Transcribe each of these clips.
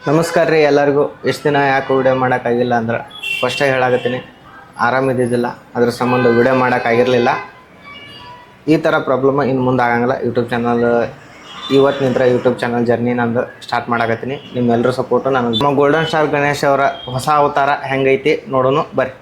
ನಮಸ್ಕಾರ ರೀ ಎಲ್ಲರಿಗೂ. ಎಷ್ಟು ದಿನ ಯಾಕೆ ವಿಡಿಯೋ ಮಾಡೋಕ್ಕಾಗಿಲ್ಲ ಅಂದ್ರೆ ಫಸ್ಟೇ ಹೇಳಾಕತ್ತೀನಿ, ಆರಾಮಿದ್ದಿದ್ದಿಲ್ಲ, ಅದ್ರ ಸಂಬಂಧ ವಿಡಿಯೋ ಮಾಡೋಕ್ಕಾಗಿರಲಿಲ್ಲ. ಈ ಥರ ಪ್ರಾಬ್ಲಮ್ ಇನ್ನು ಮುಂದೆ ಆಗಂಗಿಲ್ಲ. ಯೂಟ್ಯೂಬ್ ಚಾನಲ್ ಇವತ್ತಿನಿಂದ ಯೂಟ್ಯೂಬ್ ಚಾನಲ್ ಜರ್ನಿ ನಂದು ಸ್ಟಾರ್ಟ್ ಮಾಡಾಕತ್ತೀನಿ. ನಿಮ್ಮೆಲ್ಲರೂ ಸಪೋರ್ಟು ನನಗೆ. ನಮ್ಮ ಗೋಲ್ಡನ್ ಸ್ಟಾರ್ ಗಣೇಶ್ ಅವರ ಹೊಸ ಅವತಾರ ಹೆಂಗೈತಿ ನೋಡೋಣ ಬರ್ರಿ.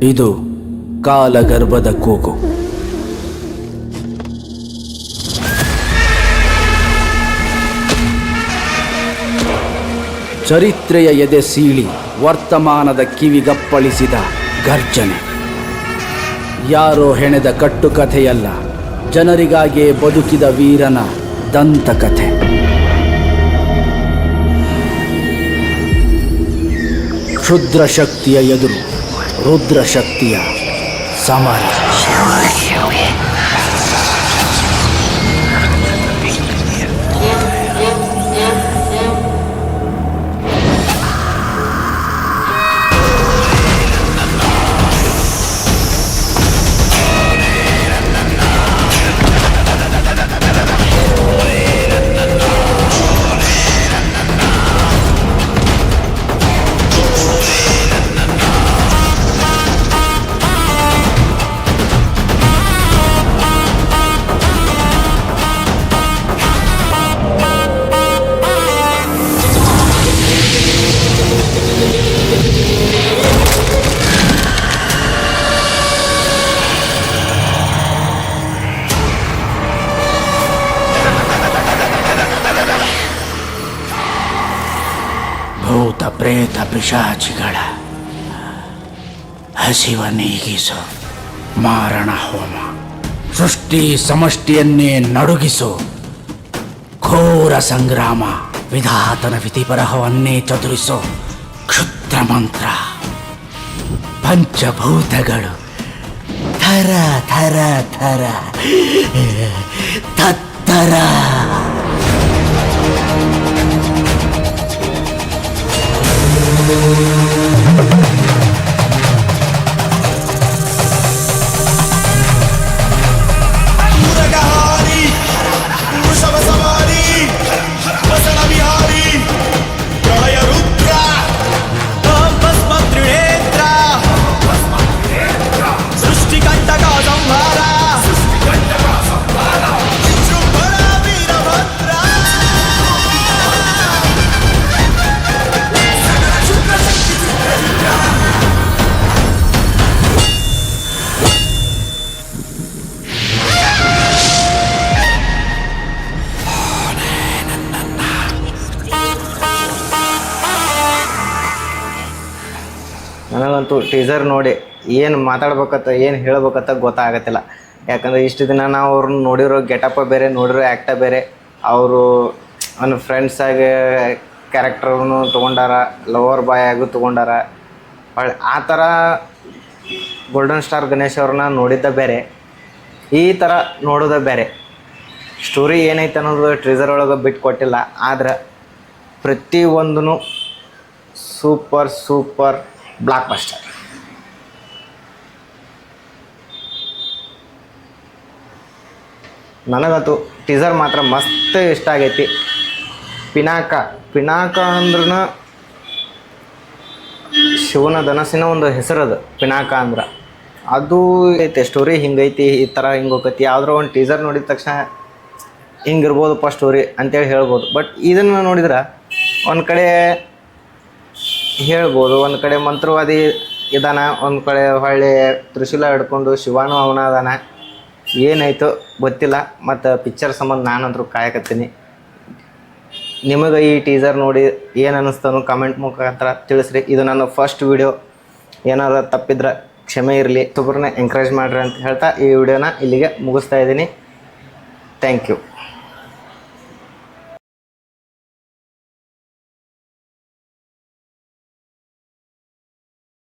ಇದು ಕಾಲಗರ್ಭದ ಕೂಗು. ಚರಿತ್ರೆಯ ಎದೆ ಸೀಳಿ ವರ್ತಮಾನದ ಕಿವಿಗಪ್ಪಳಿಸಿದ ಗರ್ಜನೆ. ಯಾರೋ ಹೆಣೆದ ಕಟ್ಟುಕಥೆಯಲ್ಲ, ಜನರಿಗಾಗಿಯೇ ಬದುಕಿದ ವೀರನ ದಂತಕಥೆ. ಕ್ಷುದ್ರ ಶಕ್ತಿಯ ಎದುರು ರುದ್ರ ಶಕ್ತಿಯ ಸಮರ. ಭೂತ ಪ್ರೇತ ಪಿಶಾಚಿಗಳ ಹಸಿವ ನೀಗಿಸು ಮಾರಣ ಹೋಮ. ಸೃಷ್ಟಿ ಸಮಷ್ಟಿಯನ್ನೇ ನಡುಗಿಸು ಘೋರ ಸಂಗ್ರಾಮ. ವಿಧಾತನ ವಿಧಿಬರಹವನ್ನೇ ಚದುರಿಸು ಕ್ಷುದ್ರ ಮಂತ್ರ. ಪಂಚಭೂತಗಳು ಥರ ಥರ ಥರ ತತ್ತರ. ನನಗಂತೂ ಟೀಸರ್ ನೋಡಿ ಏನು ಮಾತಾಡ್ಬೇಕತ್ತ ಏನು ಹೇಳ್ಬೇಕತ್ತ ಗೊತ್ತಾಗತ್ತಿಲ್ಲ. ಯಾಕಂದರೆ ಇಷ್ಟು ದಿನ ನಾವು ಅವ್ರನ್ನ ನೋಡಿರೋ ಗೆಟಪ್ಪ ಬೇರೆ, ನೋಡಿರೋ ಆ್ಯಕ್ಟ ಬೇರೆ. ಅವರು ನನ್ನ ಫ್ರೆಂಡ್ಸಾಗಿ ಕ್ಯಾರೆಕ್ಟರ್ನು ತೊಗೊಂಡಾರ, ಲವರ್ ಬಾಯ್ ಆಗು ತೊಗೊಂಡಾರ. ಆ ಥರ ಗೋಲ್ಡನ್ ಸ್ಟಾರ್ ಗಣೇಶ್ ಅವ್ರನ್ನ ನೋಡಿದ್ದ ಬೇರೆ, ಈ ಥರ ನೋಡೋದ ಬೇರೆ. ಸ್ಟೋರಿ ಏನೈತೆ ಅನ್ನೋದು ಟ್ರೀಸರ್ ಒಳಗೆ ಬಿಟ್ಟು ಕೊಟ್ಟಿಲ್ಲ. ಆದ್ರೆ ಪ್ರತಿಯೊಂದೂ ಸೂಪರ್ ಸೂಪರ್ ಬ್ಲಾಕ್ ಬಸ್ಟರ್. ನನಗಂತೂ ಟೀಸರ್ ಮಾತ್ರ ಮಸ್ತ್ ಇಷ್ಟ ಆಗೈತಿ. ಪಿನಾಕ ಅಂದ್ರೂ ಶಿವನ ಧನಸ್ಸಿನ ಒಂದು ಹೆಸರದು ಪಿನಾಕ ಅಂದ್ರೆ. ಅದು ಐತೆ ಸ್ಟೋರಿ ಹಿಂಗೈತಿ, ಈ ಥರ ಹಿಂಗೆ ಹೋಗೈತಿ. ಯಾವುದೋ ಒಂದು ಟೀಸರ್ ನೋಡಿದ ತಕ್ಷಣ ಹಿಂಗಿರ್ಬೋದಪ್ಪ ಸ್ಟೋರಿ ಅಂತೇಳಿ ಹೇಳ್ಬೋದು. ಬಟ್ ಇದನ್ನು ನೋಡಿದ್ರೆ ಒಂದು ಕಡೆ ಹೇಳ್ಬೋದು, ಒಂದು ಕಡೆ ಮಂತ್ರವಾದಿ ಇದಾನ, ಒಂದು ಕಡೆ ಹೊಳ್ಳಿ ತ್ರಿಶೂಲ ಹಿಡ್ಕೊಂಡು ಶಿವಾನು ಅವನ ಅದಾನ. ಏನಾಯಿತು ಗೊತ್ತಿಲ್ಲ. ಮತ್ತು ಪಿಕ್ಚರ್ ಸಂಬಂಧ ನಾನಂತರೂ ಕಾಯಕತ್ತೀನಿ. ನಿಮಗೆ ಈ ಟೀಸರ್ ನೋಡಿ ಏನು ಅನ್ನಿಸ್ತಾನೋ ಕಮೆಂಟ್ ಮುಖಾಂತರ ತಿಳಿಸ್ರಿ. ಇದು ನನ್ನ ಫಸ್ಟ್ ವಿಡಿಯೋ, ಏನಾದ್ರು ತಪ್ಪಿದ್ರೆ ಕ್ಷಮೆ ಇರಲಿ. ತುಬ್ರನ್ನ ಎಂಕರೇಜ್ ಮಾಡಿರಿ ಅಂತ ಹೇಳ್ತಾ ಈ ವಿಡಿಯೋನ ಇಲ್ಲಿಗೆ ಮುಗಿಸ್ತಾ ಇದ್ದೀನಿ. Thank you.